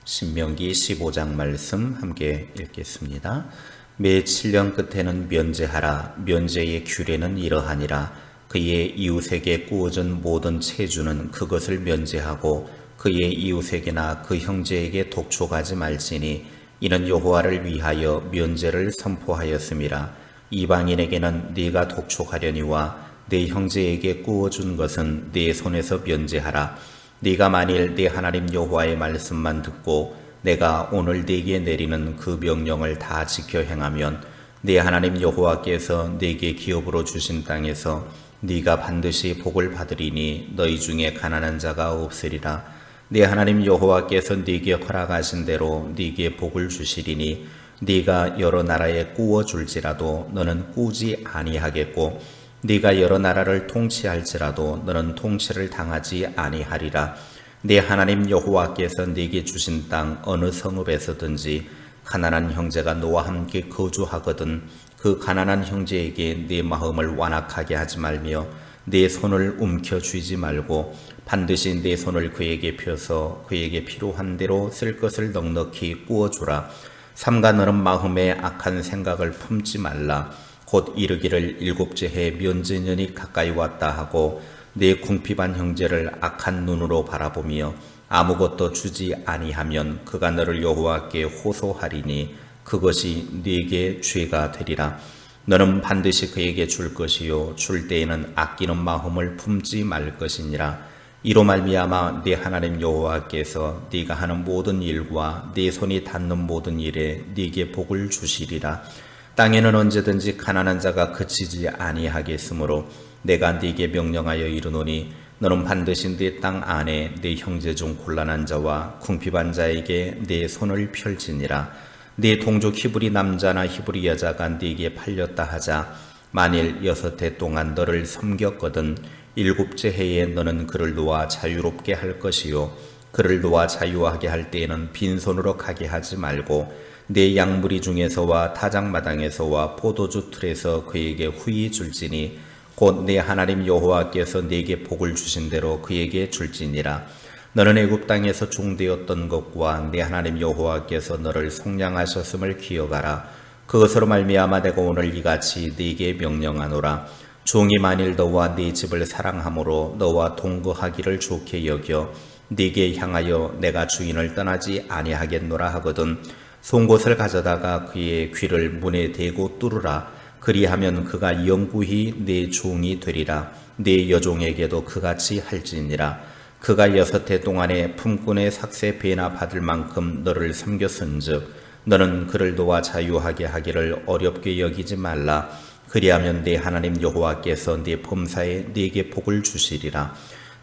신명기 15장 말씀 함께 읽겠습니다. 매 7년 끝에는 면제하라. 면제의 규례는 이러하니라. 그의 이웃에게 꾸어준 모든 체주는 그것을 면제하고 그의 이웃에게나 그 형제에게 독촉하지 말지니 이는 여호와를 위하여 면제를 선포하였음이라. 이방인에게는 네가 독촉하려니와 네 형제에게 꾸어준 것은 네 손에서 면제하라. 네가 만일 네 하나님 여호와의 말씀만 듣고 내가 오늘 네게 내리는 그 명령을 다 지켜 행하면 네 하나님 여호와께서 네게 기업으로 주신 땅에서 네가 반드시 복을 받으리니 너희 중에 가난한 자가 없으리라. 네 하나님 여호와께서 네게 허락하신 대로 네게 복을 주시리니 네가 여러 나라에 꾸어 줄지라도 너는 꾸지 아니하겠고 네가 여러 나라를 통치할지라도 너는 통치를 당하지 아니하리라. 네 하나님 여호와께서 네게 주신 땅 어느 성읍에서든지 가난한 형제가 너와 함께 거주하거든 그 가난한 형제에게 네 마음을 완악하게 하지 말며 네 손을 움켜쥐지 말고 반드시 네 손을 그에게 펴서 그에게 필요한 대로 쓸 것을 넉넉히 꾸어주라. 삼가 너는 마음에 악한 생각을 품지 말라. 곧 이르기를 일곱째 해 면제년이 가까이 왔다 하고 네 궁핍한 형제를 악한 눈으로 바라보며 아무것도 주지 아니하면 그가 너를 여호와께 호소하리니 그것이 네게 죄가 되리라. 너는 반드시 그에게 줄 것이요 줄 때에는 아끼는 마음을 품지 말 것이니라. 이로 말미암아 네 하나님 여호와께서 네가 하는 모든 일과 네 손이 닿는 모든 일에 네게 복을 주시리라. 땅에는 언제든지 가난한 자가 그치지 아니하겠으므로 내가 네게 명령하여 이르노니 너는 반드시 네 땅 안에 네 형제 중 곤란한 자와 궁핍한 자에게 네 손을 펼치니라. 네 동족 히브리 남자나 히브리 여자가 네게 팔렸다 하자 만일 6해 동안 너를 섬겼거든 7째 해에 너는 그를 놓아 자유롭게 할 것이요 그를 놓아 자유하게 할 때에는 빈손으로 가게 하지 말고 내 양무리 중에서와 타작마당에서와 포도주 틀에서 그에게 후히 줄지니 곧 내 하나님 여호와께서 네게 복을 주신 대로 그에게 줄지니라. 너는 애굽 땅에서 종되었던 것과 내 하나님 여호와께서 너를 속량하셨음을 기억하라. 그것으로 말미암아 내가 오늘 이같이 네게 명령하노라. 종이 만일 너와 네 집을 사랑함으로 너와 동거하기를 좋게 여겨 네게 향하여 내가 주인을 떠나지 아니하겠노라 하거든 송곳을 가져다가 그의 귀를 문에 대고 뚫으라. 그리하면 그가 영구히 네 종이 되리라. 네 여종에게도 그같이 할지니라. 그가 6해 동안에 품꾼의 삭세 배나 받을 만큼 너를 섬겼은즉 너는 그를 놓아 자유하게 하기를 어렵게 여기지 말라. 그리하면 네 하나님 여호와께서 네 범사에 네게 복을 주시리라.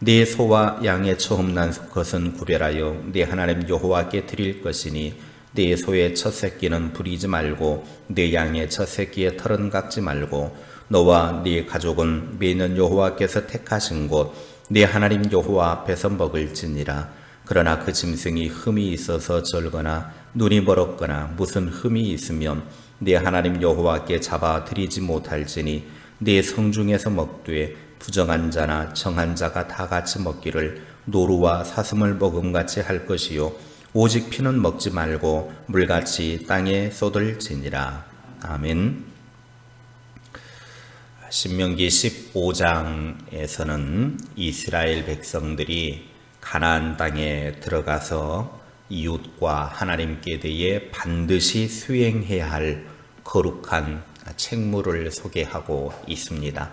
네 소와 양의 처음 난 것은 구별하여 네 하나님 여호와께 드릴 것이니 네 소의 첫 새끼는 부리지 말고 네 양의 첫 새끼의 털은 깎지 말고 너와 네 가족은 매년 여호와께서 택하신 곳 네 하나님 여호와 앞에서 먹을지니라. 그러나 그 짐승이 흠이 있어서 절거나 눈이 멀었거나 무슨 흠이 있으면 네 하나님 여호와께 잡아 드리지 못할지니 네 성중에서 먹되 부정한 자나 정한 자가 다 같이 먹기를 노루와 사슴을 먹음같이 할 것이요 오직 피는 먹지 말고 물같이 땅에 쏟을지니라. 아멘. 신명기 15장에서는 이스라엘 백성들이 가나안 땅에 들어가서 이웃과 하나님께 대해 반드시 수행해야 할 거룩한 책무를 소개하고 있습니다.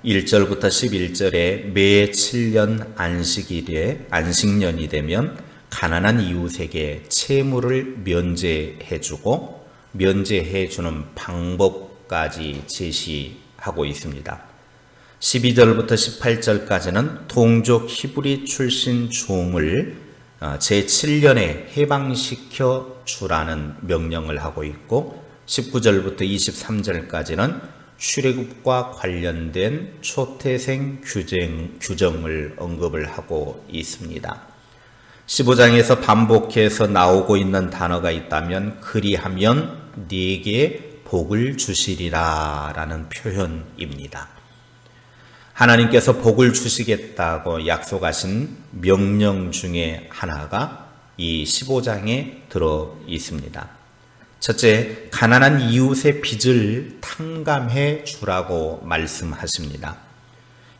1절부터 11절에 매 7년 안식년이 되면 가난한 이웃에게 채무를 면제해주고 면제해주는 방법까지 제시하고 있습니다. 12절부터 18절까지는 동족 히브리 출신 종을 제7년에 해방시켜 주라는 명령을 하고 있고 19절부터 23절까지는 출애굽과 관련된 초태생 규정을 언급을 하고 있습니다. 15장에서 반복해서 나오고 있는 단어가 있다면 그리하면 네게 복을 주시리라 라는 표현입니다. 하나님께서 복을 주시겠다고 약속하신 명령 중에 하나가 이 15장에 들어 있습니다. 첫째, 가난한 이웃의 빚을 탕감해 주라고 말씀하십니다.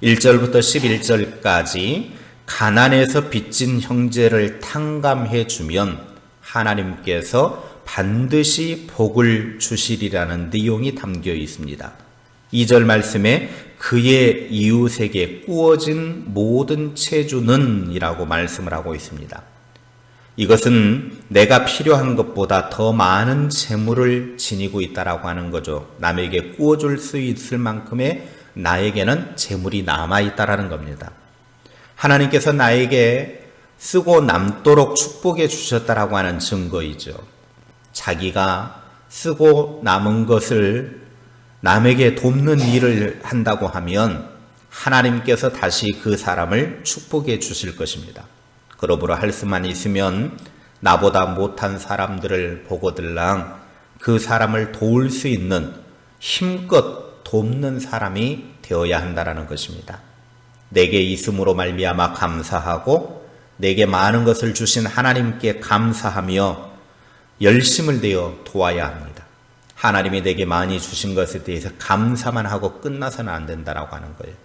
1절부터 11절까지 가난해서 빚진 형제를 탕감해 주면 하나님께서 반드시 복을 주시리라는 내용이 담겨 있습니다. 2절 말씀에 그의 이웃에게 꾸어진 모든 체주는 이라고 말씀을 하고 있습니다. 이것은 내가 필요한 것보다 더 많은 재물을 지니고 있다라고 하는 거죠. 남에게 꾸어줄 수 있을 만큼의 나에게는 재물이 남아있다라는 겁니다. 하나님께서 나에게 쓰고 남도록 축복해 주셨다라고 하는 증거이죠. 자기가 쓰고 남은 것을 남에게 돕는 일을 한다고 하면 하나님께서 다시 그 사람을 축복해 주실 것입니다. 그러므로 할 수만 있으면 나보다 못한 사람들을 보고들랑 그 사람을 도울 수 있는 힘껏 돕는 사람이 되어야 한다는 것입니다. 내게 있음으로 말미암아 감사하고 내게 많은 것을 주신 하나님께 감사하며 열심을 내어 도와야 합니다. 하나님이 내게 많이 주신 것에 대해서 감사만 하고 끝나서는 안 된다라고 하는 거예요.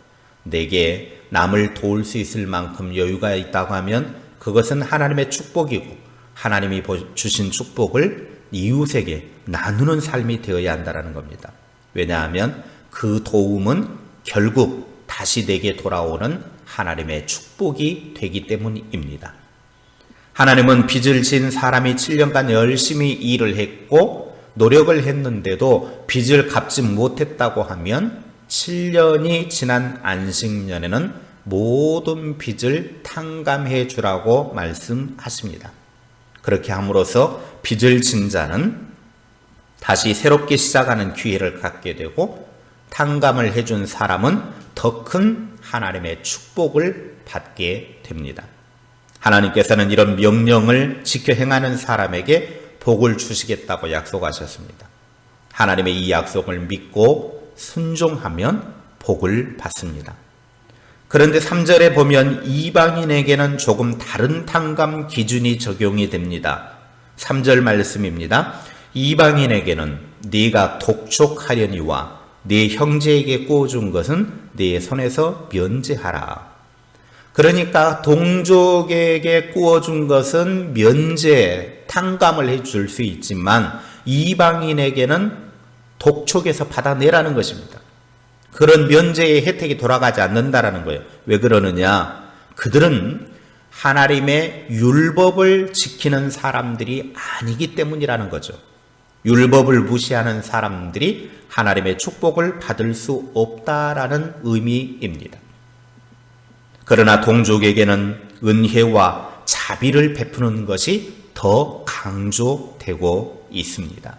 내게 남을 도울 수 있을 만큼 여유가 있다고 하면 그것은 하나님의 축복이고 하나님이 주신 축복을 이웃에게 나누는 삶이 되어야 한다는 겁니다. 왜냐하면 그 도움은 결국 다시 내게 돌아오는 하나님의 축복이 되기 때문입니다. 하나님은 빚을 진 사람이 7년간 열심히 일을 했고 노력을 했는데도 빚을 갚지 못했다고 하면 7년이 지난 안식년에는 모든 빚을 탕감해 주라고 말씀하십니다. 그렇게 함으로써 빚을 진 자는 다시 새롭게 시작하는 기회를 갖게 되고 탕감을 해준 사람은 더 큰 하나님의 축복을 받게 됩니다. 하나님께서는 이런 명령을 지켜 행하는 사람에게 복을 주시겠다고 약속하셨습니다. 하나님의 이 약속을 믿고 순종하면 복을 받습니다. 그런데 3절에 보면 이방인에게는 조금 다른 탕감 기준이 적용이 됩니다. 3절 말씀입니다. 이방인에게는 네가 독촉하려니와 네 형제에게 꾸어준 것은 네 손에서 면제하라. 그러니까 동족에게 꾸어준 것은 면제, 탕감을 해줄 수 있지만 이방인에게는 독촉에서 받아내라는 것입니다. 그런 면제의 혜택이 돌아가지 않는다라는 거예요. 왜 그러느냐? 그들은 하나님의 율법을 지키는 사람들이 아니기 때문이라는 거죠. 율법을 무시하는 사람들이 하나님의 축복을 받을 수 없다라는 의미입니다. 그러나 동족에게는 은혜와 자비를 베푸는 것이 더 강조되고 있습니다.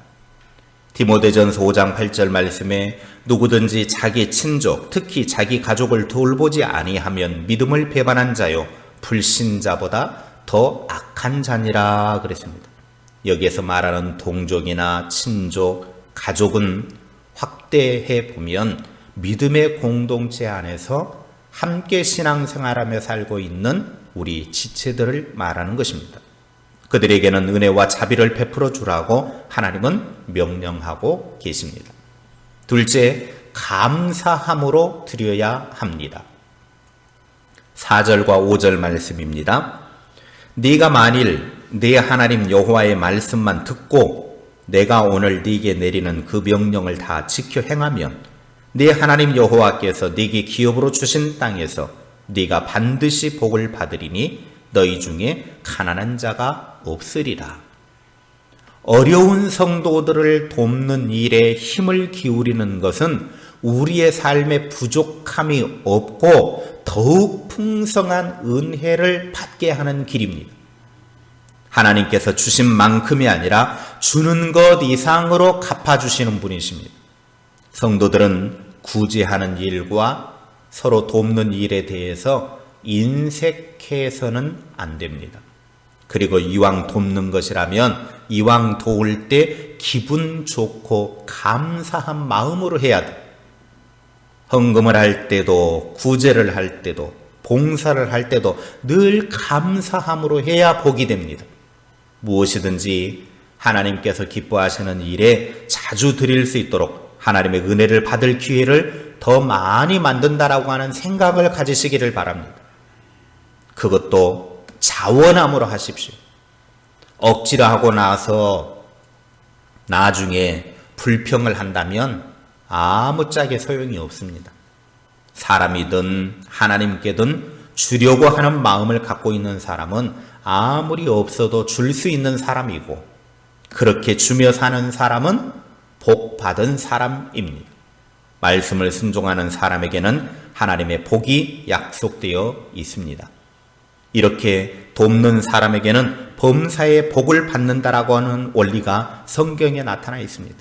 디모데전서 5장 8절 말씀에 누구든지 자기 친족, 특히 자기 가족을 돌보지 아니하면 믿음을 배반한 자요 불신자보다 더 악한 자니라 그랬습니다. 여기에서 말하는 동족이나 친족, 가족은 확대해 보면 믿음의 공동체 안에서 함께 신앙생활하며 살고 있는 우리 지체들을 말하는 것입니다. 그들에게는 은혜와 자비를 베풀어 주라고 하나님은 명령하고 계십니다. 둘째, 감사함으로 드려야 합니다. 4절과 5절 말씀입니다. 네가 만일 네 하나님 여호와의 말씀만 듣고 내가 오늘 네게 내리는 그 명령을 다 지켜 행하면 네 하나님 여호와께서 네게 기업으로 주신 땅에서 네가 반드시 복을 받으리니 너희 중에 가난한 자가 없으리라. 어려운 성도들을 돕는 일에 힘을 기울이는 것은 우리의 삶에 부족함이 없고 더욱 풍성한 은혜를 받게 하는 길입니다. 하나님께서 주신 만큼이 아니라 주는 것 이상으로 갚아주시는 분이십니다. 성도들은 구제하는 일과 서로 돕는 일에 대해서 인색해서는 안 됩니다. 그리고 이왕 돕는 것이라면 이왕 도울 때 기분 좋고 감사한 마음으로 해야 돼. 헌금을 할 때도 구제를 할 때도 봉사를 할 때도 늘 감사함으로 해야 복이 됩니다. 무엇이든지 하나님께서 기뻐하시는 일에 자주 드릴 수 있도록 하나님의 은혜를 받을 기회를 더 많이 만든다라고 하는 생각을 가지시기를 바랍니다. 그것도 자원함으로 하십시오. 억지로 하고 나서 나중에 불평을 한다면 아무짝에 소용이 없습니다. 사람이든 하나님께든 주려고 하는 마음을 갖고 있는 사람은 아무리 없어도 줄 수 있는 사람이고, 그렇게 주며 사는 사람은 복 받은 사람입니다. 말씀을 순종하는 사람에게는 하나님의 복이 약속되어 있습니다. 이렇게 돕는 사람에게는 범사의 복을 받는다라고 하는 원리가 성경에 나타나 있습니다.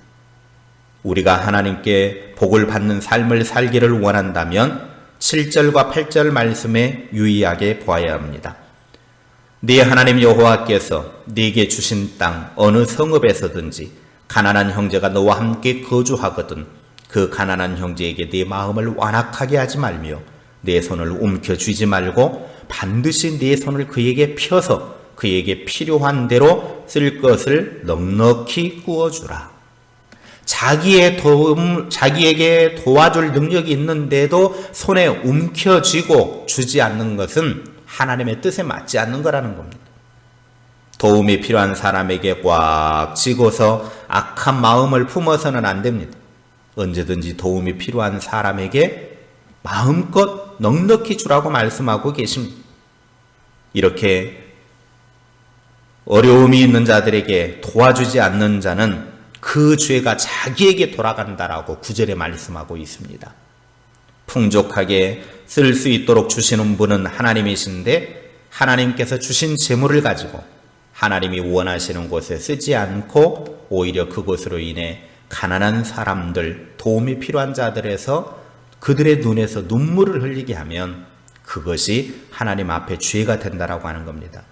우리가 하나님께 복을 받는 삶을 살기를 원한다면 7절과 8절 말씀에 유의하게 보아야 합니다. 네 하나님 여호와께서 네게 주신 땅 어느 성읍에서든지 가난한 형제가 너와 함께 거주하거든 그 가난한 형제에게 네 마음을 완악하게 하지 말며 내 손을 움켜쥐지 말고 반드시 네 손을 그에게 펴서 그에게 필요한 대로 쓸 것을 넉넉히 구워주라. 자기에게 도와줄 능력이 있는데도 손에 움켜쥐고 주지 않는 것은 하나님의 뜻에 맞지 않는 거라는 겁니다. 도움이 필요한 사람에게 꽉 쥐고서 악한 마음을 품어서는 안 됩니다. 언제든지 도움이 필요한 사람에게 마음껏 넉넉히 주라고 말씀하고 계십니다. 이렇게 어려움이 있는 자들에게 도와주지 않는 자는 그 죄가 자기에게 돌아간다라고 9절에 말씀하고 있습니다. 풍족하게 쓸 수 있도록 주시는 분은 하나님이신데 하나님께서 주신 재물을 가지고 하나님이 원하시는 곳에 쓰지 않고 오히려 그곳으로 인해 가난한 사람들, 도움이 필요한 자들에서 그들의 눈에서 눈물을 흘리게 하면 그것이 하나님 앞에 죄가 된다라고 하는 겁니다.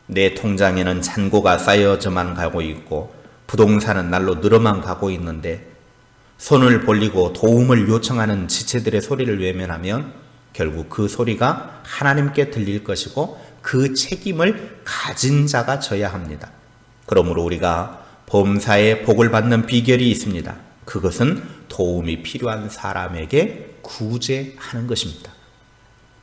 내 통장에는 잔고가 쌓여져만 가고 있고 부동산은 날로 늘어만 가고 있는데 손을 벌리고 도움을 요청하는 지체들의 소리를 외면하면 결국 그 소리가 하나님께 들릴 것이고 그 책임을 가진 자가 져야 합니다. 그러므로 우리가 범사에 복을 받는 비결이 있습니다. 그것은 도움이 필요한 사람에게 구제하는 것입니다.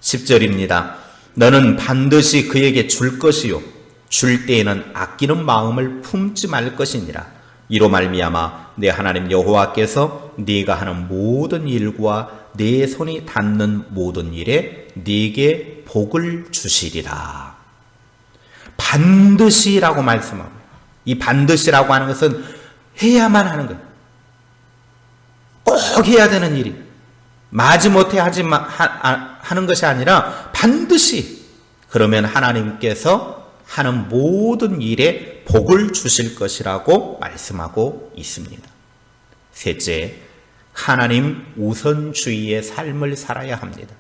10절입니다. 너는 반드시 그에게 줄 것이요 줄 때에는 아끼는 마음을 품지 말 것이니라. 이로 말미암아 내 하나님 여호와께서 네가 하는 모든 일과 네 손이 닿는 모든 일에 네게 복을 주시리라. 반드시라고 말씀하고, 이 반드시라고 하는 것은 해야만 하는 것, 꼭 해야 되는 일이 마지못해 하는 것이 아니라 반드시, 그러면 하나님께서 하는 모든 일에 복을 주실 것이라고 말씀하고 있습니다. 셋째, 하나님 우선주의의 삶을 살아야 합니다.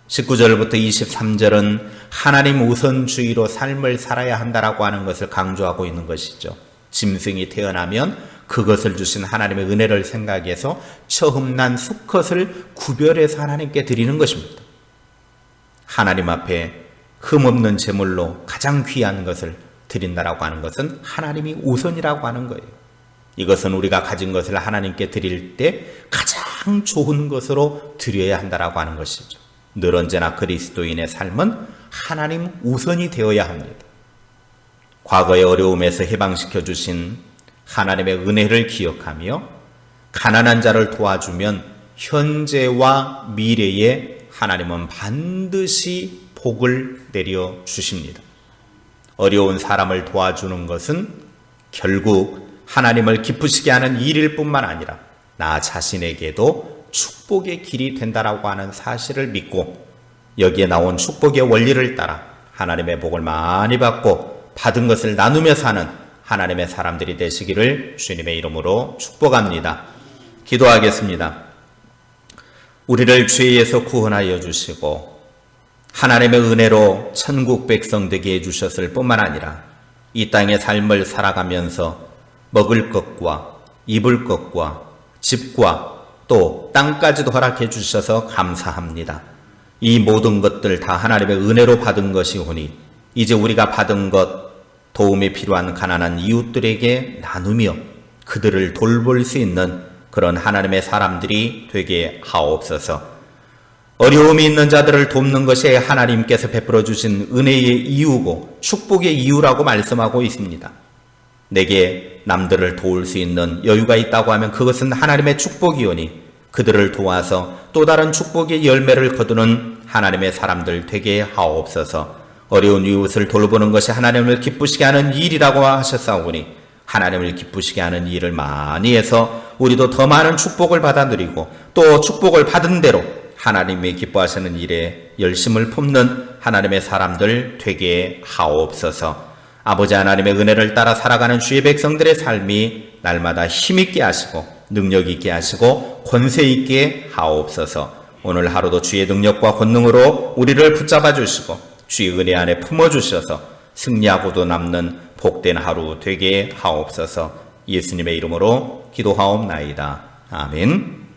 19절부터 23절은 하나님 우선주의로 삶을 살아야 한다라고 하는 것을 강조하고 있는 것이죠. 짐승이 태어나면 그것을 주신 하나님의 은혜를 생각해서 처음 난 수컷을 구별해서 하나님께 드리는 것입니다. 하나님 앞에 흠없는 제물로 가장 귀한 것을 드린다라고 하는 것은 하나님이 우선이라고 하는 거예요. 이것은 우리가 가진 것을 하나님께 드릴 때 가장 좋은 것으로 드려야 한다라고 하는 것이죠. 늘 언제나 그리스도인의 삶은 하나님 우선이 되어야 합니다. 과거의 어려움에서 해방시켜 주신 하나님의 은혜를 기억하며 가난한 자를 도와주면 현재와 미래에 하나님은 반드시 복을 내려 주십니다. 어려운 사람을 도와주는 것은 결국 하나님을 기쁘시게 하는 일일 뿐만 아니라 나 자신에게도 축복의 길이 된다라고 하는 사실을 믿고 여기에 나온 축복의 원리를 따라 하나님의 복을 많이 받고 받은 것을 나누며 사는 하나님의 사람들이 되시기를 주님의 이름으로 축복합니다. 기도하겠습니다. 우리를 죄에서 구원하여 주시고 하나님의 은혜로 천국 백성 되게 해주셨을 뿐만 아니라 이 땅의 삶을 살아가면서 먹을 것과 입을 것과 집과 또 땅까지도 허락해 주셔서 감사합니다. 이 모든 것들 다 하나님의 은혜로 받은 것이오니 이제 우리가 받은 것 도움이 필요한 가난한 이웃들에게 나누며 그들을 돌볼 수 있는 그런 하나님의 사람들이 되게 하옵소서. 어려움이 있는 자들을 돕는 것이 하나님께서 베풀어 주신 은혜의 이유고 축복의 이유라고 말씀하고 있습니다. 내게 남들을 도울 수 있는 여유가 있다고 하면 그것은 하나님의 축복이오니 그들을 도와서 또 다른 축복의 열매를 거두는 하나님의 사람들 되게 하옵소서. 어려운 이웃을 돌보는 것이 하나님을 기쁘시게 하는 일이라고 하셨사오니 하나님을 기쁘시게 하는 일을 많이 해서 우리도 더 많은 축복을 받아 누리고 또 축복을 받은 대로 하나님이 기뻐하시는 일에 열심을 품는 하나님의 사람들 되게 하옵소서. 아버지 하나님의 은혜를 따라 살아가는 주의 백성들의 삶이 날마다 힘있게 하시고 능력 있게 하시고 권세 있게 하옵소서. 오늘 하루도 주의 능력과 권능으로 우리를 붙잡아 주시고 주의 은혜 안에 품어 주셔서 승리하고도 남는 복된 하루 되게 하옵소서. 예수님의 이름으로 기도하옵나이다. 아멘.